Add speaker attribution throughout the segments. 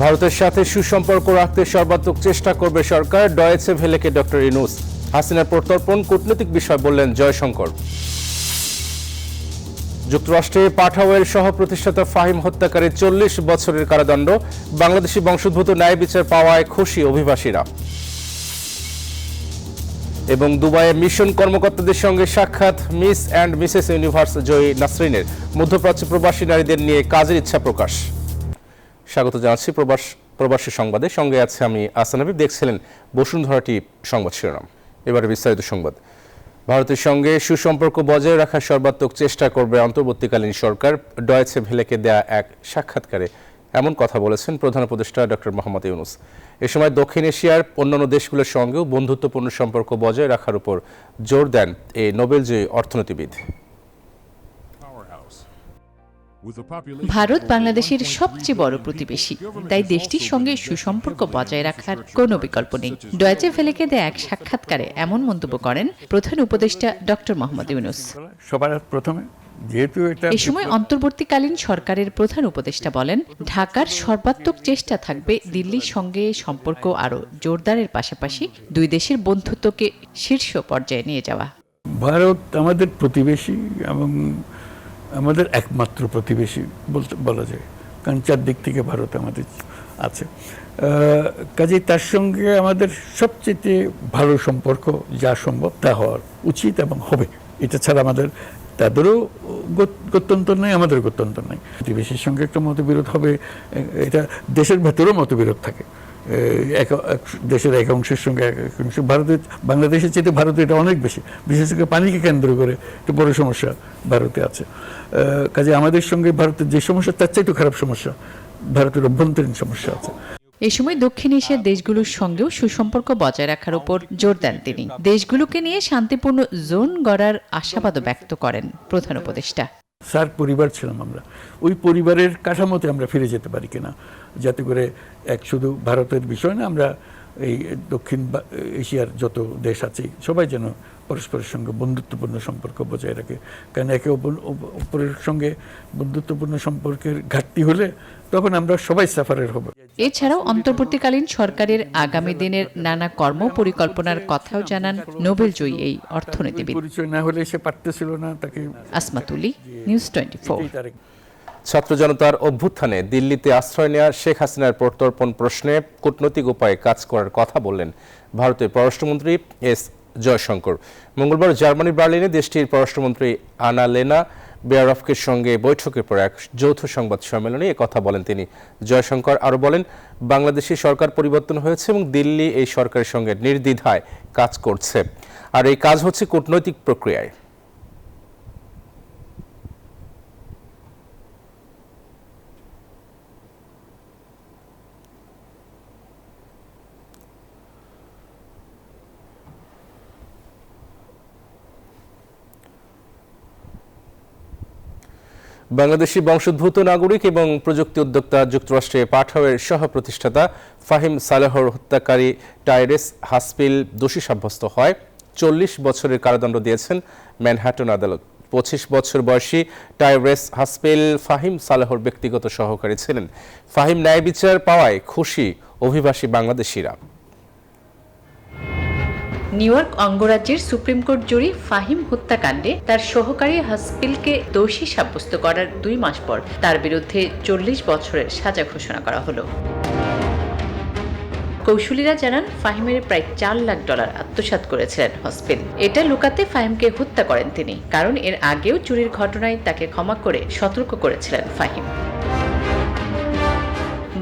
Speaker 1: ভারতের সাথে সুসম্পর্ক রাখতে সর্বাত্মক চেষ্টা করবে সরকার, ডয়েচে ভেলেকে ডক্টর ইউনূস। হাসিনার প্রত্যর্পণ কূটনৈতিক বিষয় বললেন জয়শঙ্কর। যুক্তরাষ্ট্রে পাঠাওয়ের সহ প্রতিষ্ঠাতা ফাহিম হত্যাকারী 40 বছরের কারাদণ্ড, বাংলাদেশি বংশোদ্ভূত ন্যায় বিচার পাওয়ায় খুশি অভিবাসীরা। এবং দুবাইয়ে মিশন কর্মকর্তাদের সঙ্গে সাক্ষাৎ মিস অ্যান্ড মিসেস ইউনিভার্স জয়ী নাসরিনের। মধ্যপ্রাচ্য প্রবাসী নারীদের নিয়ে কাজের ইচ্ছা প্রকাশ। স্বাগত জানাচ্ছি প্রবাসী সংবাদে, সঙ্গে আছে আমি আহসান হাবিব। দেখছিলেন বসুন্ধরা টিভি সংবাদ শিরোনাম। এবারে বিস্তারিত সংবাদ। ভারতের সঙ্গে সুসম্পর্ক বজায় রাখার সর্বাত্মক চেষ্টা করবে অন্তর্বর্তীকালীন সরকার, ডয়েচে ভেলেকে দেয়া এক সাক্ষাৎকারে এমন কথা বলেছেন প্রধান উপদেষ্টা ডক্টর মোহাম্মদ ইউনূস। এ সময় দক্ষিণ এশিয়ার অন্যান্য দেশগুলোর সঙ্গেও বন্ধুত্বপূর্ণ সম্পর্ক বজায় রাখার উপর জোর দেন এই নোবেলজয়ী অর্থনীতিবিদ।
Speaker 2: ভারত বাংলাদেশের সবচেয়ে বড় প্রতিবেশী, তাই দেশটির সঙ্গে সুসম্পর্ক বজায় রাখার কোনো বিকল্প নেই। ডয়েচে ভেলেকে দেয়া এক সাক্ষাৎকারে এমন মন্তব্য করেন প্রধান উপদেষ্টা ডক্টর মোহাম্মদ ইউনূস।
Speaker 3: সবার প্রথমে
Speaker 2: এ সময় অন্তর্বর্তীকালীন সরকারের প্রধান উপদেষ্টা বলেন, ঢাকার সর্বাত্মক চেষ্টা থাকবে দিল্লির সঙ্গে সম্পর্ক আরও জোরদারের পাশাপাশি দুই দেশের বন্ধুত্বকে শীর্ষ পর্যায়ে নিয়ে যাওয়া।
Speaker 3: ভারত আমাদের প্রতিবেশী এবং আমাদের একমাত্র প্রতিবেশী বলা যায়, কারণ চারদিক থেকে ভারত আমাদের আছে। কাজেই তার সঙ্গে আমাদের সবচেয়ে ভালো সম্পর্ক যা সম্ভব তা হওয়ার উচিত এবং হবে। এটা ছাড়া আমাদের তাদেরও গত্যন্তর নেই, আমাদের গত্যন্তর নেই। প্রতিবেশীর সঙ্গে একটা মতবিরোধ হবে, এটা দেশের ভেতরেও মতবিরোধ থাকে। দেশের এক অংশের সঙ্গে এক অংশ, বাংলাদেশের চেয়ে ভারতে এটা অনেক বেশি, বিশেষ করে পানিকে কেন্দ্র করে একটা বড় সমস্যা ভারতে আছে। কাজে আমাদের সঙ্গে ভারতের যে সমস্যা তার চেয়ে একটু খারাপ সমস্যা ভারতের অভ্যন্তরীণ সমস্যা আছে।
Speaker 2: এ সময় দক্ষিণ এশিয়ার দেশগুলোর সঙ্গেও সুসম্পর্ক বজায় রাখার উপর জোর দেন তিনি। দেশগুলোকে নিয়ে শান্তিপূর্ণ জোন গড়ার আশাবাদও ব্যক্ত করেন প্রধান উপদেষ্টা।
Speaker 3: সার পরিবার ছিলাম আমরা, ওই পরিবারের কাঠামোতে আমরা ফিরে যেতে পারি কিনা, যাতে করে এক শুধু ভারতের বিষয় না, আমরা এই দক্ষিণ এশিয়ার যত দেশ আছে সবাই যেন পরস্পরের সঙ্গে বন্ধুত্বপূর্ণ সম্পর্ক বজায় রাখে। কারণ একে অপরের সঙ্গে বন্ধুত্বপূর্ণ সম্পর্কের ঘাটতি হলে তখন আমরা সবাই সাফারের হব।
Speaker 2: এছাড়াও অন্তর্বর্তীকালীন সরকারের আগামী দিনের নানা কর্ম পরিকল্পনার কথাও জানান নোবেলজয়ী এই অর্থনীতিবিদ।
Speaker 3: পরিচয় না হলে সে পারতেছিল না তাকে।
Speaker 2: আসমা তুলি, নিউজ 24।
Speaker 1: ছাত্র জনতার অভ্যুত্থানে দিল্লিতে আশ্রয় নেওয়া শেখ হাসিনার প্রত্যর্পণ প্রশ্নে কূটনৈতিক উপায়ে কাজ করার কথা বললেন ভারতের পররাষ্ট্রমন্ত্রী এস জয়শঙ্কর। মঙ্গলবার জার্মানির বার্লিনে দেশটির পররাষ্ট্রমন্ত্রী আনালেনা বেয়ারফকের সঙ্গে বৈঠকের পর এক যৌথ সংবাদ সম্মেলনে কথা বলেন তিনি। জয়শঙ্কর আরও বলেন, বাংলাদেশি সরকার পরিবর্তন হয়েছে এবং দিল্লি এই সরকারের সঙ্গে নির্দ্বিধায় কাজ করছে, আর এই কাজ হচ্ছে কূটনৈতিক প্রক্রিয়ায়। বাংলাদেশি বংশোদ্ভূত নাগরিক এবং প্রযুক্তি উদ্যোক্তা যুক্তরাষ্ট্রে পাঠাওয়ের সহ প্রতিষ্ঠাতা ফাহিম সালেহর হত্যাকারী টাইরেস হাসপিল দোষী সাব্যস্ত হয় 40 বছরের কারাদণ্ড দিয়েছেন ম্যানহাটন আদালত। 25 বছর বয়সী টাইরেস হাসপিল ফাহিম সালেহর ব্যক্তিগত সহকারী ছিলেন। ফাহিম ন্যায় বিচার পাওয়ায় খুশি অভিবাসী বাংলাদেশিরা।
Speaker 2: নিউ ইয়র্ক অঙ্গরাজ্যের সুপ্রিম কোর্ট জুরি ফাহিম হত্যাকাণ্ডে তার সহকারী হাসপিলকে দোষী সাব্যস্ত করার 2 মাস পর তার বিরুদ্ধে 40 বছরের সাজা ঘোষণা করা হলো। কৌশলীরা জানান, ফাহিমের প্রায় $4 লাখ আত্মসাৎ করেছিলেন হাসপিল। এটা লুকাতে ফাহিমকে হত্যা করেন তিনি, কারণ এর আগেও চুরির ঘটনায় তাকে ক্ষমা করে সতর্ক করেছিলেন ফাহিম।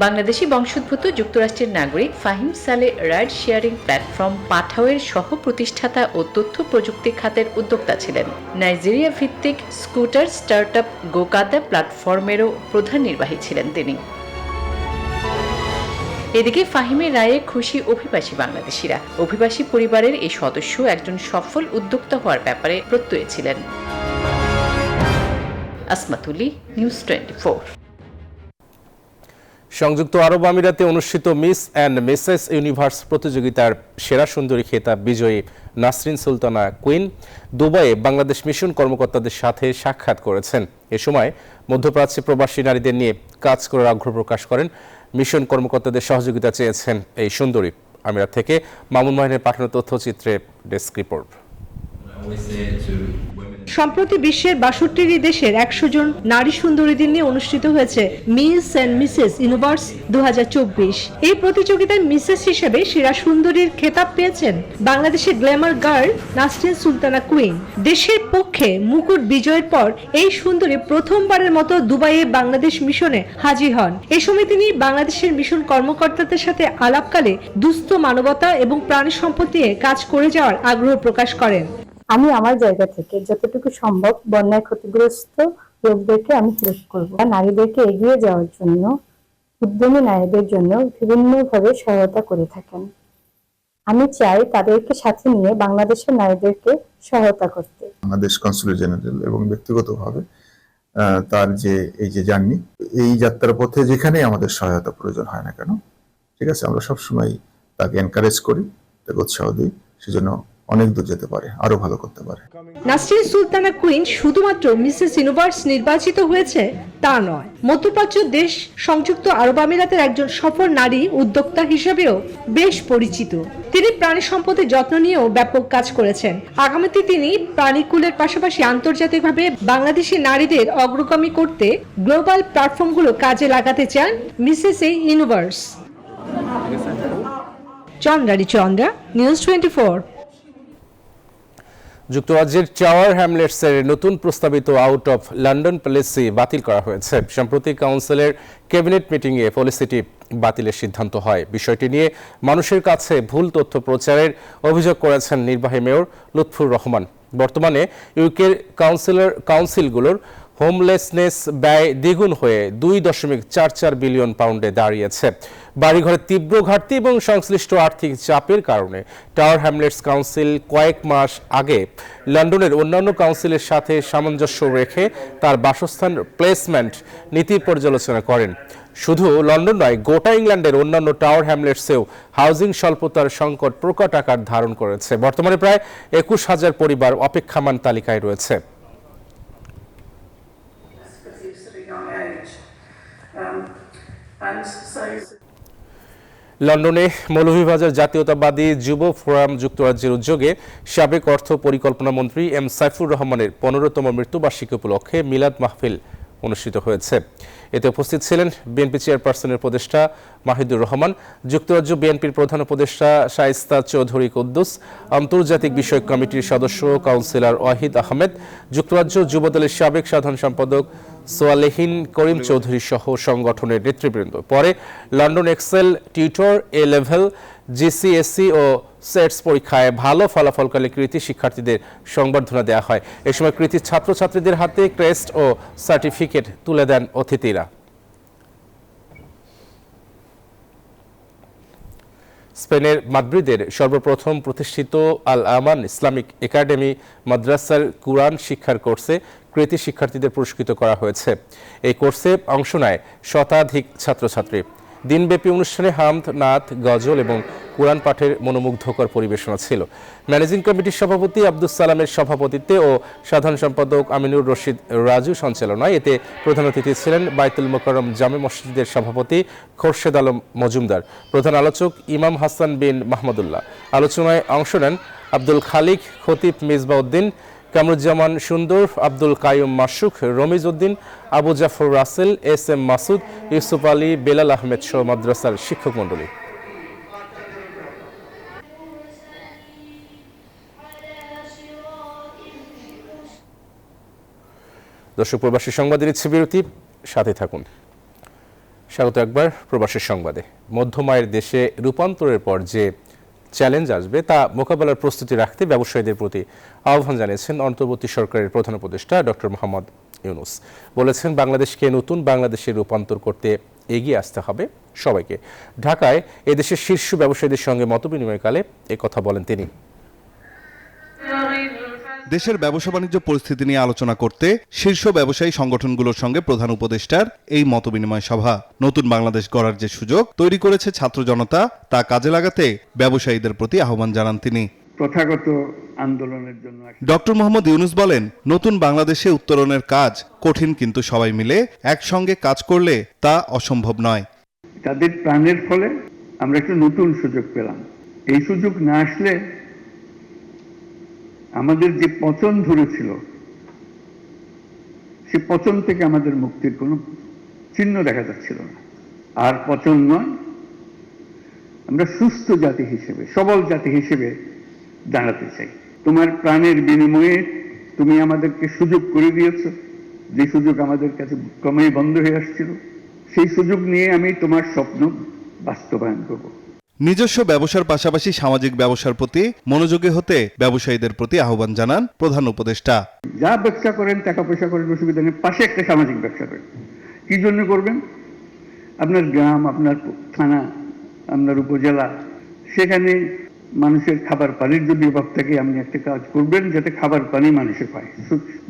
Speaker 2: বাংলাদেশি বংশোদ্ভূত যুক্তরাষ্ট্রের নাগরিক ফাহিম সালে রাইড শেয়ারিং প্ল্যাটফর্ম পাঠাওয়ের সহ প্রতিষ্ঠাতা ও তথ্য প্রযুক্তি খাতের উদ্যোক্তা ছিলেন। নাইজেরিয়া ভিত্তিক স্কুটার স্টার্টআপ গোকাদা প্ল্যাটফর্মেরও প্রধান নির্বাহী ছিলেন তিনি। এদিকে ফাহিমের রায়ে খুশি অভিবাসী বাংলাদেশিরা। অভিবাসী পরিবারের এই সদস্য একজন সফল উদ্যোক্তা হওয়ার ব্যাপারে প্রত্যয়ী ছিলেন। আসমা তুলি, নিউজ 24।
Speaker 1: সংযুক্ত আরব আমিরাতে অনুষ্ঠিত মিস অ্যান্ড মিসেস ইউনিভার্স প্রতিযোগিতার সেরা সুন্দরী খেতাব বিজয়ী নাসরিন সুলতানা কুইন দুবাইয়ে বাংলাদেশ মিশন কর্মকর্তাদের সাথে সাক্ষাৎ করেছেন। এ সময় মধ্যপ্রাচ্যে প্রবাসী নারীদের নিয়ে কাজ করার আগ্রহ প্রকাশ করেন। মিশন কর্মকর্তাদের সহযোগিতা চেয়েছেন এই সুন্দরী। আমিরাত থেকে মামুন মাহিনের পাঠানো তথ্যচিত্রে ডেস্ক রিপোর্ট।
Speaker 4: সম্প্রতি বিশ্বের ৬২টি দেশের ১০০ জন নারী সুন্দরীদের নিয়ে অনুষ্ঠিত হয়েছে মিস অ্যান্ড মিসেস ইউনিভার্স ২০২৪। এই প্রতিযোগিতায় মিসেস হিসেবে সেরা সুন্দরীর খেতাব পেয়েছেন বাংলাদেশের Glamour girl Nasrin Sultana queen. দেশের পক্ষে মুকুট বিজয়ের পর এই সুন্দরী প্রথমবারের মতো দুবাইয়ে বাংলাদেশ মিশনে হাজির হন। এ সময় তিনি বাংলাদেশের মিশন কর্মকর্তাদের সাথে আলাপকালে দুস্থ মানবতা এবং প্রাণী সম্পদ নিয়ে কাজ করে যাওয়ার আগ্রহ প্রকাশ করেন।
Speaker 5: আমি আমার জায়গা থেকে যতটুকু সম্ভব বন্যায় ক্ষতিগ্রস্ত লোকদেরকে আমি হেল্প করব। নারীদেরকে এগিয়ে যাওয়ার জন্য, উদ্যমী নারীদের জন্য বিভিন্নভাবে সহায়তা করে থাকেন। আমি চাই তাদেরকে সাথে নিয়ে বাংলাদেশের নারীদেরকে সহায়তা করতে।
Speaker 6: বাংলাদেশ কনসুলেট জেনারেল এবং ব্যক্তিগতভাবে তার যে এই যে জার্নি, এই যাত্রার পথে যেখানে আমাদের সহায়তা প্রয়োজন হয় না কেন, ঠিক আছে, আমরা সবসময় তাকে এনকারেজ করি, তাকে উৎসাহ দিই, সেজন্য অনেক দূর যেতে পারে, আরো ভালো করতে পারে।
Speaker 4: নাসরিন সুলতানা কুইন শুধুমাত্র মিসেস ইউনিভার্স নির্বাচিত হয়েছে তা নয়, মধ্যপ্রাচ্য দেশ সংযুক্ত আরব আমিরাতের একজন সফল নারী উদ্যোক্তা হিসেবেও বেশ পরিচিত। তিনি প্রাণী সম্পদের যত্ন নিয়েও ব্যাপক কাজ করেছেন। আগামীতে তিনি প্রাণীকুলের পাশাপাশি আন্তর্জাতিকভাবে বাংলাদেশি নারীদের অগ্রগামী করতে গ্লোবাল প্ল্যাটফর্মগুলো কাজে লাগাতে চান Mrs universe. Chandrani Chandra, news 24।
Speaker 1: যুক্তরাজ্যের টাওয়ার হ্যামলেটসের নতুন প্রস্তাবিত আউট অফ লন্ডন পলিসি বাতিল করা হয়েছে। সম্প্রতি কাউন্সিলের ক্যাবিনেট মিটিংয়ে পলিসিটি বাতিলের সিদ্ধান্ত হয়। বিষয়টি নিয়ে মানুষের কাছে ভুল তথ্য প্রচারের অভিযোগ করেছেন নির্বাহী মেয়র লুৎফুর রহমান। বর্তমানে ইউকের কাউন্সিলগুলোর হোমলেসনেস ব্যয় দ্বিগুণ হয়ে 2.44 বিলিয়ন পাউন্ডে দাঁড়িয়েছে। বাড়িঘরের তীব্র ঘাটতি এবং সংশ্লিষ্ট আর্থিক চাপের কারণে টাওয়ার হ্যামলেটস কাউন্সিল কয়েক মাস আগে লন্ডনের অন্যান্য কাউন্সিলের সাথে সামঞ্জস্য রেখে তার বাসস্থান প্লেসমেন্ট নীতি পর্যালোচনা করেন। শুধু লন্ডন নয়, গোটা ইংল্যান্ডের অন্যান্য টাওয়ার হ্যামলেটসেও হাউজিং স্বল্পতার সংকট প্রকট আকার ধারণ করেছে। বর্তমানে প্রায় 21,000 পরিবার অপেক্ষামান তালিকায় রয়েছে। লন্ডনে মৌলভীবাজার জাতীয়তাবাদী যুব ফোরাম যুক্তরাজ্যের উদ্যোগে সাবেক অর্থ পরিকল্পনা মন্ত্রী এম সাইফুর রহমানের 15তম মৃত্যুবার্ষিকী উপলক্ষে মিলাদ মাহফিল অনুষ্ঠিত হয়েছে। এতে উপস্থিত ছিলেন বিএনপি চেয়ারপারসনের উপদেষ্টা মাহিদুর রহমান, যুক্তরাজ্য বিএনপির প্রধান উপদেষ্টা শায়েস্তা চৌধুরী কুদ্দুস, আন্তর্জাতিক বিষয়ক কমিটির সদস্য কাউন্সিলর ওয়াহিদ আহমেদ, যুক্তরাজ্য যুবদলের সাবেক সাধারণ সম্পাদক সোয়ালেহিন করিম চৌধুরী সহ সংগঠনের নেতৃবৃন্দ। পরে London Excel, tutor, A level, GCSE ও সেটস পরীক্ষায় ভালো ফলাফলকারী কৃতী শিক্ষার্থীদের সংবর্ধনা দেওয়া হয়। এ সময় কৃতী ছাত্রছাত্রীদের হাতে ক্রেস্ট ও সার্টিফিকেট তুলে দেন অতিথিরা। স্পেনের মাদ্রিদের সর্বপ্রথম প্রতিষ্ঠিত আল আমান ইসলামিক একাডেমি মাদ্রাসার কুরআন শিক্ষার কোর্সে কৃতী শিক্ষার্থীদের পুরস্কৃত করা হয়েছে। এই কোর্সে অংশ নেয় শতাধিক ছাত্রছাত্রী। দিনব্যাপী অনুষ্ঠানে হামদ, নাত, গজল এবং কোরআন পাঠের মনোমুগ্ধকর পরিবেশনা ছিল। ম্যানেজিং কমিটির সভাপতি আব্দুস সালামের সভাপতিত্বে ও সাধারণ সম্পাদক আমিনুর রশিদ রাজু সঞ্চালনায় এতে প্রধান অতিথি ছিলেন বাইতুল মোকাররম জামে মসজিদের সভাপতি খোরশেদ আলম মজুমদার, প্রধান আলোচক ইমাম হাসান বিন মাহমুদুল্লাহ। আলোচনায় অংশ নেন আব্দুল খালিক, খতিব মিসবাউদ্দিন, কামরুজ্জামান সুন্দর, আব্দুল কাইয়ুম মাসুক, রমিজ উদ্দিন, আবু জাফর রাসেল, এস এম মাসুদ, ইউসুফ আলী, বেলাল আহমেদ সহ মাদ্রাসার শিক্ষক মণ্ডলী। দর্শক, প্রবাসী সংবাদে নিচ্ছে বিরতি, সাথে থাকুন। স্বাগত একবার প্রবাসী সংবাদে। মধ্যমায়ের দেশে রূপান্তরের পর যে চ্যালেঞ্জ আসবে তা মোকাবেলার প্রস্তুতি রাখতে ব্যবসায়ীদের প্রতি আহ্বান জানিয়েছেন অন্তর্বর্তী সরকারের প্রধান উপদেষ্টা ডক্টর মোহাম্মদ ইউনূস। বলেছেন, বাংলাদেশকে নতুন বাংলাদেশে রূপান্তর করতে এগিয়ে আসতে হবে সবাইকে। ঢাকায় এদেশের শীর্ষ ব্যবসায়ীদের সঙ্গে মতবিনিময়কালে কথা বলেন তিনি।
Speaker 7: দেশের ব্যবসা বাণিজ্য পরিস্থিতি নিয়ে আলোচনা করতে শীর্ষ ব্যবসায়ী সংগঠনগুলোর সঙ্গে প্রধান উপদেষ্টার এই মতবিনিময় সভা। নতুন বাংলাদেশ গড়ার যে সুযোগ তৈরি করেছে ছাত্র জনতা তা কাজে লাগাতে ব্যবসায়ীদের প্রতি আহ্বান জানান তিনি।
Speaker 3: প্রথাগত আন্দোলনের জন্য
Speaker 7: ডক্টর মোহাম্মদ ইউনূস বলেন, নতুন বাংলাদেশে উত্তরণের কাজ কঠিন, কিন্তু সবাই মিলে একসঙ্গে কাজ করলে তা অসম্ভব নয়।
Speaker 3: তাদের প্রাণের ফলে আমরা একটা নতুন সুযোগ পেলাম। এই সুযোগ না আসলে আমাদের যে পতন ধরেছিল, সে পতন থেকে আমাদের মুক্তির কোনো চিহ্ন দেখা যাচ্ছিল না। আর পতন নয়, আমরা সুস্থ জাতি হিসেবে, সবল জাতি হিসেবে দাঁড়াতে চাই। তোমার প্রাণের বিনিময়ে তুমি আমাদেরকে সুযোগ করে দিয়েছ, যে সুযোগ আমাদের কাছে ক্রমেই বন্ধ হয়ে আসছিল। সেই সুযোগ নিয়ে আমি তোমার স্বপ্ন বাস্তবায়ন করব।
Speaker 7: নিজস্ব ব্যবসার পাশাপাশি সামাজিক ব্যবসার প্রতি মনোযোগী হতে ব্যবসায়ীদের প্রতি আহ্বান জানান প্রধান উপদেষ্টা।
Speaker 3: যা ব্যবসা করেন, টাকা পয়সা করেন, অসুবিধা নেই, পাশে একটা সামাজিক ব্যবসা করেন। কি জন্য করবেন? আপনার গ্রাম, আপনার থানা, আপনার উপজেলা, সেখানে মানুষের খাবার পানির যদি অভাব থাকে, আপনি একটা কাজ করবেন যাতে খাবার পানি মানুষে পায়,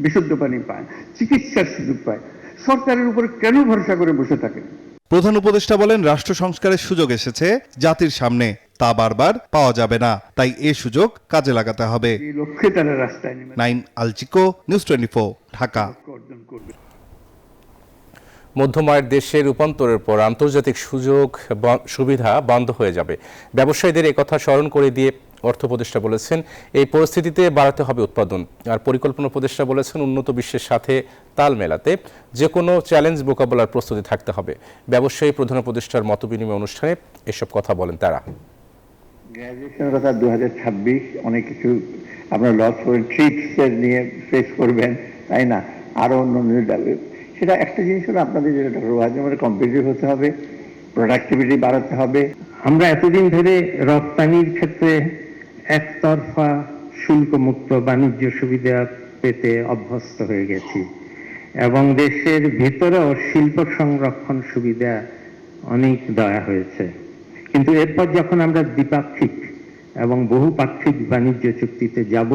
Speaker 3: বিশুদ্ধ পানি পায়, চিকিৎসার সুযোগ পায়। সরকারের উপর কেন ভরসা করে বসে থাকেন?
Speaker 7: প্রধান উপদেষ্টা বলেন, রাষ্ট্র সংস্কারের সুযোগ এসেছে জাতির সামনে, তা বারবার পাওয়া যাবে না, তাই এ সুযোগ কাজে লাগাতে হবে।
Speaker 3: এই লক্ষ্যে তারা রাস্তায় নেমে
Speaker 7: নাইম আলচিকো, নিউজ 24, ঢাকা।
Speaker 3: অর্জন করবে।
Speaker 1: মধ্যমায়ের দেশে রূপান্তরের পর আন্তর্জাতিক সুযোগ সুবিধা বন্ধ হয়ে যাবে। ব্যবসায়ীদের একথা স্মরণ করে দিয়ে অর্থ উপদেষ্টা বলেছেন, এই পরিস্থিতিতে বাড়াতে হবে উৎপাদন। আর পরিকল্পনা উপদেষ্টা বলেছেন, উন্নত বিশ্বের সাথে তাল মেলাতে যে কোনো চ্যালেঞ্জ মোকাবেলার প্রস্তুতি থাকতে হবে। ব্যবসায়ী প্রধান উপদেষ্টার মতবিনিময় অনুষ্ঠানে এসব কথা বলেন তারা।
Speaker 8: গ্র্যাজুয়েশনের কথা 2026 অনেক কিছু আপনার লস করবেন, ট্রিপস নিয়ে ফেস করবেন, তাই না? আরো অন্য সেটা একটা জিনিস হলো আপনাদের যেটা আমাদের কম্পিটিটিভ হতে হবে, প্রোডাক্টিভিটি বাড়াতে হবে।
Speaker 9: আমরা এতদিন ধরে রপ্তানির ক্ষেত্রে একতরফা শুল্ক মুক্ত বাণিজ্য সুবিধা পেতে অভ্যস্ত হয়ে গেছি এবং দেশের ভিতরেও শিল্প সংরক্ষণ সুবিধা অনেক দেওয়া হয়েছে। কিন্তু এরপর যখন আমরা দ্বিপাক্ষিক এবং বহুপাক্ষিক বাণিজ্য চুক্তিতে যাব,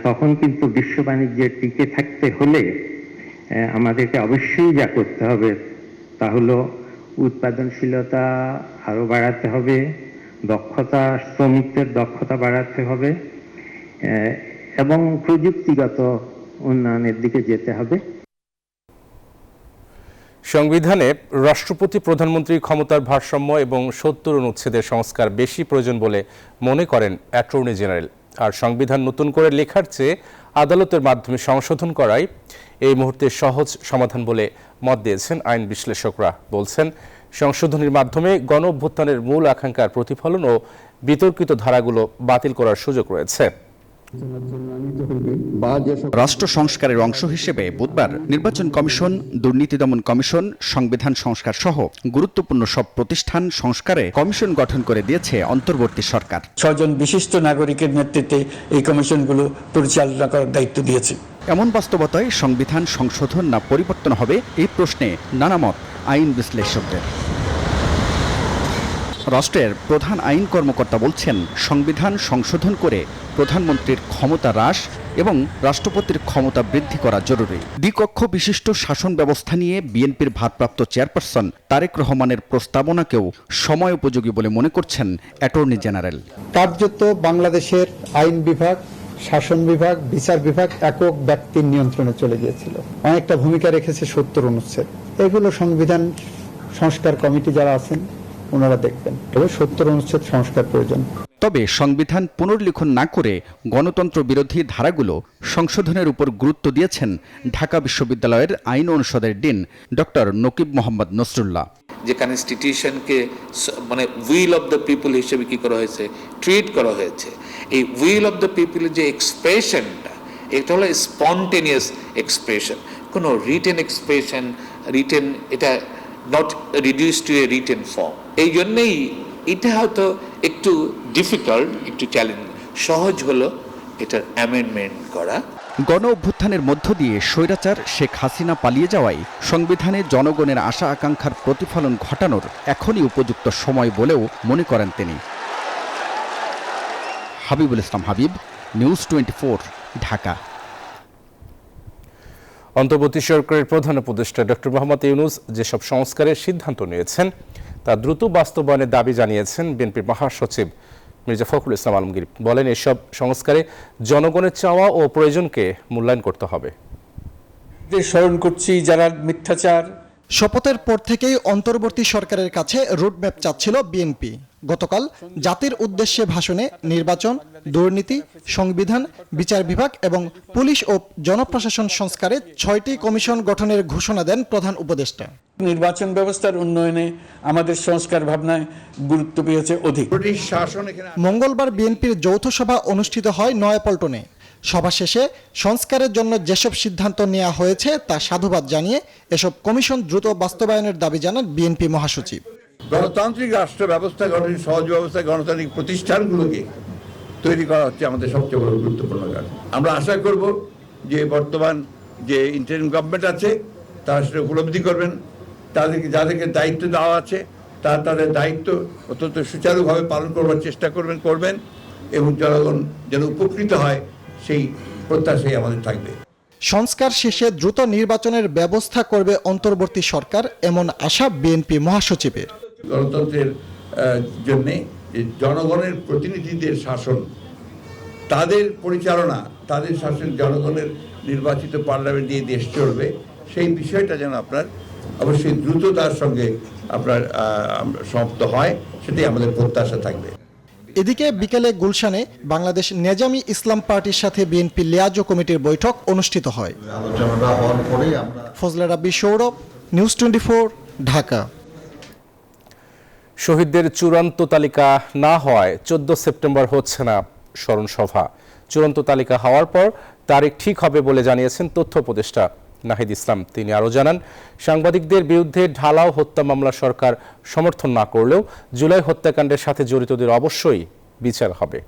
Speaker 9: তখন কিন্তু বিশ্ব বাণিজ্যে টিকে থাকতে হলে আমাদেরকে অবশ্যই যা করতে হবে তা হলো উৎপাদনশীলতা আরো বাড়াতে হবে, দক্ষতা, শ্রমিকদের দক্ষতা বাড়াতে হবে এবং প্রযুক্তিগত উন্নয়নের দিকে যেতে হবে।
Speaker 1: সংবিধানে রাষ্ট্রপতি প্রধানমন্ত্রীর ক্ষমতার ভারসাম্য এবং ৭০ অনুচ্ছেদের সংস্কার বেশি প্রয়োজন বলে মনে করেন অ্যাটর্নি জেনারেল। আর সংবিধান নতুন করে লেখার চেয়ে আদালতের মাধ্যমে সংশোধন করাই এই মুহূর্তে সহজ সমাধান বলে মত দিয়েছেন আইন বিশ্লেষকরা। বলছেন, সংশোধনীর মাধ্যমে গণ অভ্যুত্থানের মূল আকাঙ্ক্ষার প্রতিফলন ও বিতর্কিত ধারাগুলো বাতিল করার সুযোগ রয়েছে।
Speaker 10: রাষ্ট্র সংস্কারের অংশ হিসেবে বুধবার নির্বাচন কমিশন, দুর্নীতি দমন কমিশন, সংবিধান সংস্কার সহ গুরুত্বপূর্ণ সব প্রতিষ্ঠান সংস্কারে কমিশন গঠন করে দিয়েছে অন্তর্বর্তী সরকার। 6 জন বিশিষ্ট নাগরিকের নেতৃত্বে এই কমিশনগুলো পরিচালনা করার দায়িত্ব দিয়েছে। এমন বাস্তবতায় সংবিধান সংশোধন না পরিবর্তন হবে, এই প্রশ্নে নানা মত আইন বিশ্লেষকদের। রাষ্ট্রের প্রধান আইন কর্মকর্তা বলছেন, সংবিধান সংশোধন করে প্রধানমন্ত্রীর ক্ষমতা হ্রাস এবং রাষ্ট্রপতির ক্ষমতা বৃদ্ধি করা জরুরি। দ্বিকক্ষ বিশিষ্ট শাসন ব্যবস্থা নিয়ে বিএনপির ভারপ্রাপ্ত চেয়ারপারসন তারেক রহমানের প্রস্তাবনাকেও সময় উপযোগী বলে মনে করছেন অ্যাটর্নি জেনারেল।
Speaker 11: কার্যত বাংলাদেশের আইন বিভাগ, শাসন বিভাগ, বিচার বিভাগ একক ব্যক্তির নিয়ন্ত্রণে চলে গিয়েছিল। অনেকটা ভূমিকা রেখেছে ৭০ অনুচ্ছেদ। এগুলো সংবিধান সংস্কার কমিটি যারা আছেন ওনারা দেখবেন, তবে ৭০ অনুচ্ছেদ সংস্কার প্রয়োজন।
Speaker 10: তবে সংবিধান পুনর্লিখন না করে গণতন্ত্র বিরোধী ধারাগুলো সংশোধনের উপর গুরুত্ব দিয়েছেন ঢাকা বিশ্ববিদ্যালয়ের আইন অনুষদের ডিন ডক্টর নকিব মোহাম্মদ নসরুল্লাহ।
Speaker 12: যে কনস্টিটিউশনকে মানে উইল অফ দ্য পিপল হিসেবে কি করা হয়েছে, ট্রিট করা হয়েছে। এই উইল অফ দ্য পিপলের যে এক্সপ্রেশনটা, এটা হলো স্পন্টেনিয়াস এক্সপ্রেশন, কোনো রিটেন এক্সপ্রেশন, এটা not reduce to A written form. এই জন্যেই এটা হয়তো একটু ডিফিকাল্ট, একটু চ্যালেঞ্জ। সহজ হলো এটার অ্যামেন্ডমেন্ট করা।
Speaker 10: গণ অভ্যুত্থানের মধ্য দিয়ে স্বৈরাচার শেখ হাসিনা পালিয়ে যাওয়ায় সংবিধানে জনগণের আশা আকাঙ্ক্ষার প্রতিফলন ঘটানোর এখনই উপযুক্ত সময় বলেও মনে করেন তিনি। হাবিবুল ইসলাম হাবিব, নিউজ 24 ঢাকা।
Speaker 1: অন্তর্বর্তী সরকারের প্রধান উপদেষ্টা ডক্টর মোহাম্মদ ইউনূস যেসব সংস্কারের সিদ্ধান্ত নিয়েছেন তা দ্রুত বাস্তবায়নের দাবি জানিয়েছেন বিএনপির মহাসচিব মির্জা ফখরুল ইসলাম আলমগীর। বলেন, এসব সংস্কারে জনগণের চাওয়া ও প্রয়োজনকে মূল্যায়ন করতে হবে।
Speaker 11: স্মরণ করছি যারা মিথ্যাচার।
Speaker 13: শপথের পর থেকেই অন্তর্বর্তী সরকারের কাছে রোডম্যাপ চাচ্ছিল বিএনপি। গতকাল জাতির উদ্দেশ্যে ভাষণে নির্বাচন, দুর্নীতি, সংবিধান, বিচার বিভাগ এবং পুলিশ ও জনপ্রশাসন সংস্কারে 6টি কমিশন গঠনের ঘোষণা দেন প্রধান উপদেষ্টা।
Speaker 3: নির্বাচন ব্যবস্থার উন্নয়নে আমাদের সংস্কার ভাবনায় গুরুত্ব পেয়েছে অধিক।
Speaker 13: মঙ্গলবার বিএনপির যৌথ সভা অনুষ্ঠিত হয় নয়াপল্টনে। সভা শেষে সংস্কারের জন্য যেসব সিদ্ধান্ত নেওয়া হয়েছে তা সাধুবাদ জানিয়ে এসব কমিশন দ্রুত বাস্তবায়নের দাবি জানান বিএনপি মহাসচিব।
Speaker 8: গণতান্ত্রিক রাষ্ট্র ব্যবস্থা গঠনের সহজ ব্যবস্থা, গণতান্ত্রিক প্রতিষ্ঠানগুলোকে তৈরি করা হচ্ছে আমাদের সবচেয়ে বড় গুরুত্বপূর্ণ কাজ। আমরা আশা করব যে বর্তমান যে ইন্টারিম গভর্নমেন্ট আছে তারা সেটা উপলব্ধি করবেন, তাদেরকে যাদেরকে দায়িত্ব দেওয়া আছে তারা তাদের দায়িত্ব অত্যন্ত সুচারুভাবে পালন করবার চেষ্টা করবেন এবং জনগণ যেন উপকৃত হয় সেই প্রত্যাশাই আমাদের থাকবে।
Speaker 13: সংস্কার শেষে দ্রুত নির্বাচনের ব্যবস্থা করবে অন্তর্বর্তী সরকার, এমন আশা বিএনপি মহাসচিবের।
Speaker 8: গণতন্ত্রের জন্য জনগণের প্রতিনিধিদের শাসন, তাদের পরিচালনা, তাদের শাসন, জনগণের নির্বাচিত পার্লামেন্ট দিয়ে দেশ চলবে, সেই বিষয়টা যেন আপনার অবশ্যই দ্রুততার সঙ্গে আপনার সমাপ্ত হয়, সেটাই আমাদের প্রত্যাশা থাকবে।
Speaker 13: এদিকে বিকেলে গুলশানে বাংলাদেশ নেজামি ইসলাম পার্টির সাথে বিএনপি লিয়াজো কমিটির বৈঠক অনুষ্ঠিত হয়। ফজলে রাব্বি, সৌরভ, নিউজ 24 ঢাকা।
Speaker 1: শহীদদের চূড়ান্ত তালিকা না হওয়ায় 14 সেপ্টেম্বর হচ্ছে না স্মরণ সভা। চূড়ান্ত তালিকা হওয়ার পর তারিখ ঠিক হবে বলে জানিয়েছেন তথ্য উপদেষ্টা নাহিদ ইসলাম। তিনি আরও জানান, সাংবাদিকদের বিরুদ্ধে ঢালাও হত্যা মামলা সরকার সমর্থন না করলেও জুলাই হত্যাকাণ্ডের সাথে জড়িতদের অবশ্যই বিচার হবে।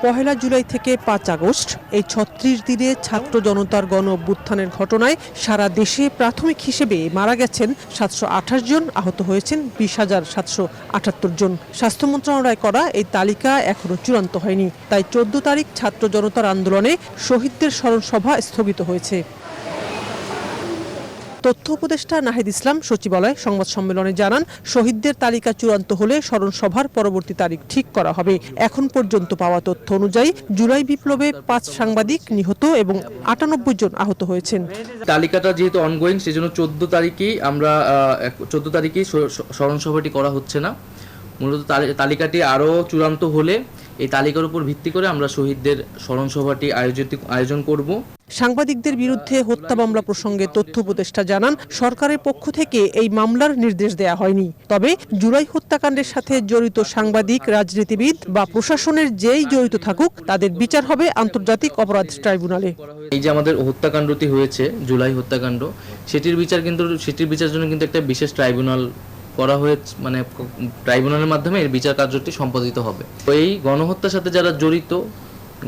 Speaker 14: 1 জুলাই থেকে 5 আগস্ট এই 36 দিনে ছাত্র জনতার গণ অভ্যুত্থানের ঘটনায় সারা দেশে প্রাথমিক হিসেবে মারা গেছেন 728 জন, আহত হয়েছেন 20,778 জন। স্বাস্থ্য মন্ত্রণালয় করা এই তালিকা এখনো চূড়ান্ত হয়নি, তাই 14 তারিখ ছাত্র জনতার আন্দোলনে শহীদদের স্মরণ সভা স্থগিত হয়েছে। তথ্য উপদেষ্টা নাহিদ ইসলাম সচিবালয় সংবাদ সম্মেলনে জানান, শহীদদের তালিকা চূড়ান্ত হলে স্মরণ সভার পরবর্তী তারিখ ঠিক করা হবে। এখন পর্যন্ত পাওয়া তথ্য অনুযায়ী জুলাই বিপ্লবে 5 সাংবাদিক নিহত এবং 98 জন আহত হয়েছেন।
Speaker 15: তালিকাটা যেহেতু অনগোয়িং, সেজন্য 14 তারিখেই স্মরণ সভাটি করা হচ্ছে না। মূলত তালিকাটি আরও চূড়ান্ত হলে এই তালিকার উপর ভিত্তি করে আমরা শহীদদের স্মরণ সভাটি আয়োজন করব।
Speaker 14: সাংবাদিকদের বিরুদ্ধে হত্যা মামলা প্রসঙ্গে তথ্য উপদেষ্টা জানান, সরকারের পক্ষ থেকে এই মামলার নির্দেশ দেয়া হয়নি। তবে জুলাই হত্যাকাণ্ডের সাথে জড়িত সাংবাদিক, রাজনীতিবিদ বা প্রশাসনের যেই জড়িত থাকুক তাদের বিচার হবে আন্তর্জাতিক অপরাধ ট্রাইব্যুনালে।
Speaker 15: এই যে আমাদের হত্যাকাণ্ডটি হয়েছে, জুলাই হত্যাকাণ্ড, সেটির বিচারের জন্য কিন্তু একটা বিশেষ ট্রাইব্যুনাল করা হয়েছে, মানে ট্রাইব্যুনালের মাধ্যমে এর বিচার কার্যটি সম্পাদিত হবে। এই গণহত্যার সাথে যারা জড়িত,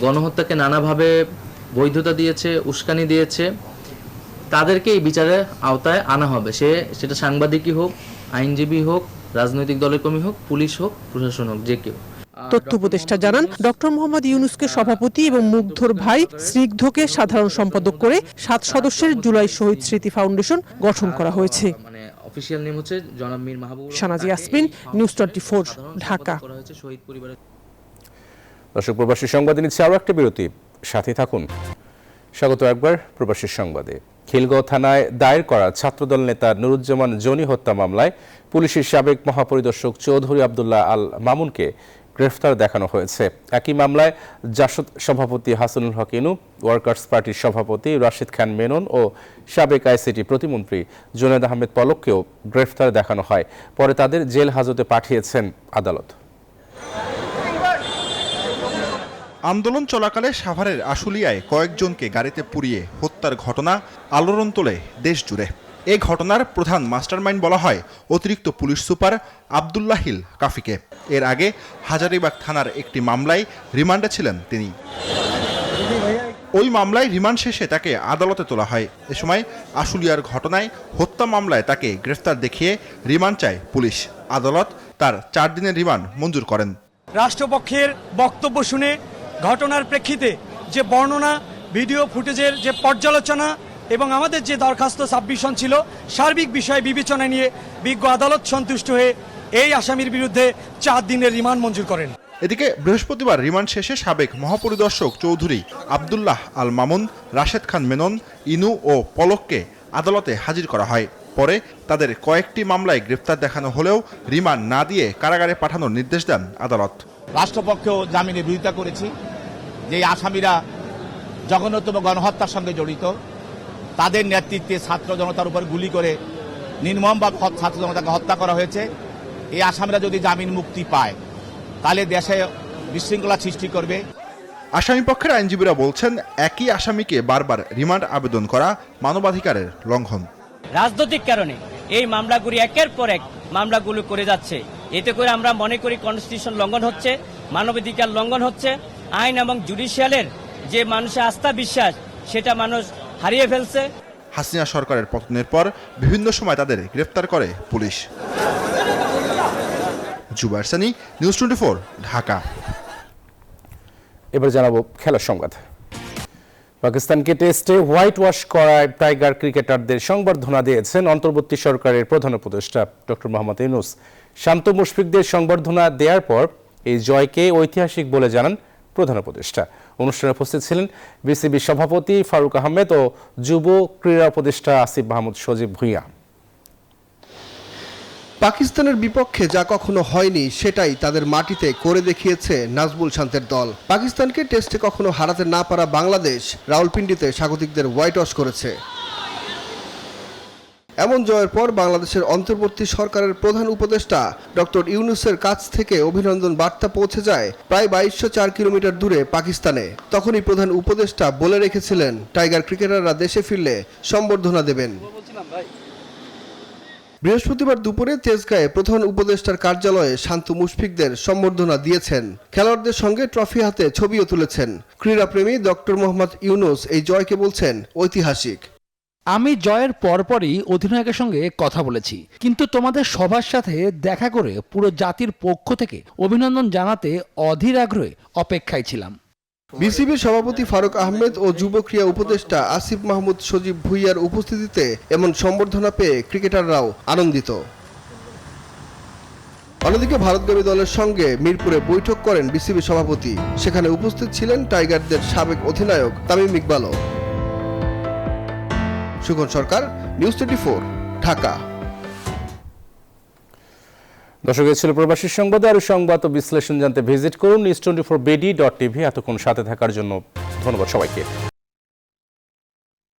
Speaker 15: গণহত্যাকে নানাভাবে বৈধতা দিয়েছে, উস্কানি দিয়েছে, তাদেরকে এই বিচারের আওতায় আনা হবে। সেটা সাংবাদিকই হোক, আইনজীবী হোক, রাজনৈতিক দলের কর্মী হোক, পুলিশ হোক, প্রশাসন হোক, যে কেউ।
Speaker 14: তথ্য উপদেষ্টা জানান, ডক্টর মোহাম্মদ ইউনূসকে সভাপতি এবং মুগ্ধর ভাই স্নিগ্ধকে সাধারণ সম্পাদক করে 7 সদস্যের জুলাই শহীদ স্মৃতি ফাউন্ডেশন গঠন করা হয়েছে।
Speaker 15: অফিশিয়াল নেম হচ্ছে জনাব মীর মাহবুব
Speaker 14: শানাজি ইয়াসমিন, নিউজ 24 ঢাকা।
Speaker 1: দর্শক, প্রবাসী সংবাদে নিচ্ছে আরও একটা বিরতি, সাথে থাকুন। স্বাগত একবার প্রবাসী সংবাদে। খিলগাঁও থানায় দায়ের করা ছাত্রদল নেতা নুরুজ্জামান জনি হত্যা মামলায় পুলিশের সাবেক মহাপরিদর্শক চৌধুরী আবদুল্লাহ আল মামুনকে গ্রেফতার দেখানো হয়েছে। একই মামলায় জাসদ সভাপতি হাসানুল হক ইনু, ওয়ার্কার্স পার্টির সভাপতি রাশিদ খান মেনন ও সাবেক আইসিটি প্রতিমন্ত্রী জুনায়েদ আহমেদ পলককেও গ্রেফতার দেখানো হয়। পরে তাদের জেল হাজতে পাঠিয়েছেন আদালত।
Speaker 16: আন্দোলন চলাকালে সাভারের আশুলিয়ায় কয়েকজনকে গাড়িতে পুড়িয়ে হত্যার ঘটনা আলোড়ন তোলে দেশ জুড়ে। এই ঘটনার প্রধান মাস্টারমাইন্ড বলা হয় অতিরিক্ত পুলিশ সুপার আবদুল্লাহিল কাফিকে। এর আগে হাজারীবাগ থানার একটি মামলায় রিমান্ডে ছিলেন তিনি। ওই মামলায় রিমান্ড শেষে তাকে আদালতে তোলা হয়। এ সময় আশুলিয়ার ঘটনায় হত্যা মামলায় তাকে গ্রেফতার দেখিয়ে রিমান্ড চায় পুলিশ। আদালত তার 4 দিনের রিমান্ড মঞ্জুর করেন।
Speaker 17: রাষ্ট্রপক্ষের বক্তব্য শুনে ঘটনার প্রেক্ষিতে যে বর্ণনা, ভিডিও ফুটেজের যে পর্যালোচনা এবং আমাদের যে দরখাস্ত সাবমিশন ছিল, সার্বিক বিষয় বিবেচনা নিয়ে বিজ্ঞ আদালত সন্তুষ্ট হয়ে এই আসামির বিরুদ্ধে 4 দিনের রিমান্ড মঞ্জুর করেন।
Speaker 16: এদিকে বৃহস্পতিবার রিমান্ড শেষে সাবেক মহাপরিদর্শক চৌধুরী আব্দুল্লাহ আল মামুন, রাশেদ খান মেনন, ইনু ও পলককে আদালতে হাজির করা হয়। পরে তাদের কয়েকটি মামলায় গ্রেফতার দেখানো হলেও রিমান্ড না দিয়ে কারাগারে পাঠানোর নির্দেশ দেন আদালত।
Speaker 18: রাষ্ট্রপক্ষেও জামিনের বিরোধিতা করেছি যে আসামিরা জঘন্যতম গণহত্যার সঙ্গে জড়িত, তাদের নেতৃত্বে ছাত্র জনতার উপর গুলি করে নির্মমভাবে ছাত্র জনতাকে হত্যা করা হয়েছে। এই আসামিরা যদি জামিন মুক্তি পায় তাহলে দেশে বিশৃঙ্খলা সৃষ্টি করবে।
Speaker 16: আসামি পক্ষের আইনজীবীরা বলছেন, একই আসামিকে বারবার রিমান্ড আবেদন করা মানবাধিকারের লঙ্ঘন।
Speaker 19: রাজনৈতিক কারণে এই মামলাগুলি একের পর এক মামলাগুলো করে যাচ্ছে। এতে করে আমরা মনে করি কনস্টিটিউশন লঙ্ঘন হচ্ছে, মানবাধিকার লঙ্ঘন হচ্ছে, আইন এবং জুডিশিয়ালের যে মানুষের আস্থা বিশ্বাস সেটা মানুষ হারিয়ে ফেলছে।
Speaker 16: হাসিনা সরকারের পতনের পর বিভিন্ন সময় তাদের গ্রেফতার করে পুলিশ। জুবায়ের সানি, নিউজ 24, ঢাকা।
Speaker 1: এবার জানাবো খেলার সংবাদ। পাকিস্তানকে টেস্টে হোয়াইট ওয়াশ করায় টাইগার ক্রিকেটারদের সংবর্ধনা দিয়েছেন অন্তর্বর্তী সরকারের প্রধান উপদেষ্টা ডক্টর মোহাম্মদ ইউনূস। শান্ত মুশফিকদের সংবর্ধনা দেওয়ার পর এই জয়কে ঐতিহাসিক বলে জানান প্রধান উপদেষ্টা। অনুষ্ঠানে উপস্থিত ছিলেন বিসিবি সভাপতি ফারুক আহমেদ ও যুব ক্রীড়া উপদেষ্টা আসিফ মাহমুদ সজীব ভুঁইয়া।
Speaker 20: পাকিস্তানের বিপক্ষে যা কখনো হয়নি সেটাই তাদের মাটিতে করে দেখিয়েছে নাজমুল শান্তের দল। পাকিস্তানকে টেস্টে কখনো হারাতে না পারা বাংলাদেশ রাওয়ালপিন্ডিতে স্বাগতিকদের হোয়াইট ওয়াশ করেছে। এমন জয়ের পর বাংলাদেশের অন্তর্বর্তী সরকারের প্রধান উপদেষ্টা ডক্টর ইউনূসের কাছ থেকে অভিনন্দন বার্তা পৌঁছে যায় প্রায় 2204 কিলোমিটার দূরে পাকিস্তানে। তখনই প্রধান উপদেষ্টা বলে রেখেছিলেন টাইগার ক্রিকেটাররা দেশে ফিরলে সম্বর্ধনা দেবেন। বৃহস্পতিবার দুপুরে তেজগাঁয়ে প্রধান উপদেষ্টার কার্যালয়ে শান্ত মুশফিকদের সম্বর্ধনা দিয়েছেন। খেলোয়াড়দের সঙ্গে ট্রফি হাতে ছবিও তুলেছেন। ক্রীড়াপ্রেমী ডক্টর মোহাম্মদ ইউনূস এই জয়কে বলছেন ঐতিহাসিক।
Speaker 21: আমি জয়ের পরপরই অধিনায়কের সঙ্গে কথা বলেছি, কিন্তু তোমাদের সবার সাথে দেখা করে পুরো জাতির পক্ষ থেকে অভিনন্দন জানাতে অধীর আগ্রহে অপেক্ষায় ছিলাম।
Speaker 20: বিসিবির সভাপতি ফারুক আহমেদ ও যুব ক্রীড়া উপদেষ্টা আসিফ মাহমুদ সজীব ভুঁইয়ার উপস্থিতিতে এমন সম্বর্ধনা পেয়ে ক্রিকেটাররাও আনন্দিত। অন্যদিকে ভারতগামী দলের সঙ্গে মিরপুরে বৈঠক করেন বিসিবি সভাপতি। সেখানে উপস্থিত ছিলেন টাইগারদের সাবেক অধিনায়ক তামিম ইকবালও। সুখন সরকার, নিউজ 24, ঢাকা।
Speaker 1: দর্শক, ছিল প্রবাসী সংবাদ। আরো সংবাদ ও বিশ্লেষণ জানতে ভিজিট করুন news24bd.tv। এতক্ষণ সাথে থাকার জন্য ধন্যবাদ সবাইকে।